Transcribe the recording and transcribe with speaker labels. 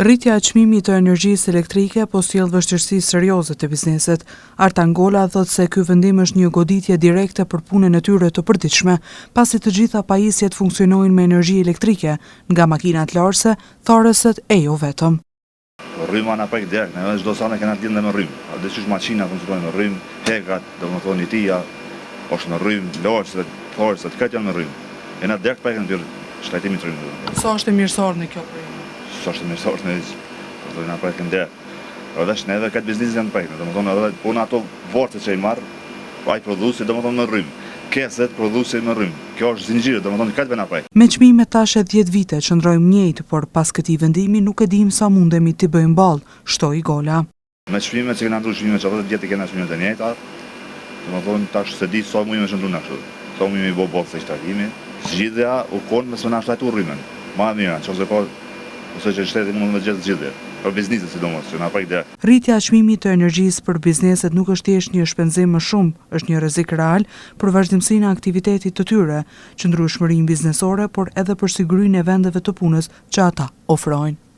Speaker 1: Rritja e çmimit të energjisë elektrike po sjell vështirësi serioze te bizneset. Artangola thotë se ky vendim është një goditje direkte për punën e tyre të përditshme, pasi të gjitha pajisjet funksionojnë me energji elektrike, nga makinat larëse, tharëset e jo vetëm.
Speaker 2: Rryma na prek direkt, ne çdo sa ne kena lidhje me rrymë. A dëshish makina funksionojnë me rrymë, hekat, domethënë itia, është në rrymë, larëset, tharëset, këtë janë me rrymë. E na direkt preken për shtajtimin e rrymë.
Speaker 1: Sa është e mirësor në kjo projekt?
Speaker 2: Sa është më sot në do na preken der. Edhe neve këtë biznes janë prek, domethënë edhe puna ato vortet që i marr, ai prodhuesi domethënë në rrymë. Keset prodhuesi në rrymë. Kjo është zinxhiri, domethënë këtë vjen prek.
Speaker 1: Me çmime tash e 10 vite çndrojmë njëjtë, por pas këtij vendimi nuk e dim sa mundemi t'i bëjmë ballë, shtoi Gola.
Speaker 2: Me çmimet që kena ndruar çmimet çfarë ditë kena çmimet e njëjta. Domethënë tash se di sa mundemi të ndrojmë ashtu. Sa mundemi bë ballë se shtatimi. Zgjidhja u kon me sona shtatu rrymën. Ma mirë, çose po ose që shteti mund të gjetë zgjidhje. Për bizneset sidomos, që na prek ide.
Speaker 1: Rritja e çmimit të energjisë për bizneset nuk është thjesht një shpenzim më shumë, është një rrezik real për vazhdimsinë e aktivitetit të tyre, qëndrueshmërinë biznesore, por edhe për sigurinë e vendeve të punës që ata ofrojnë.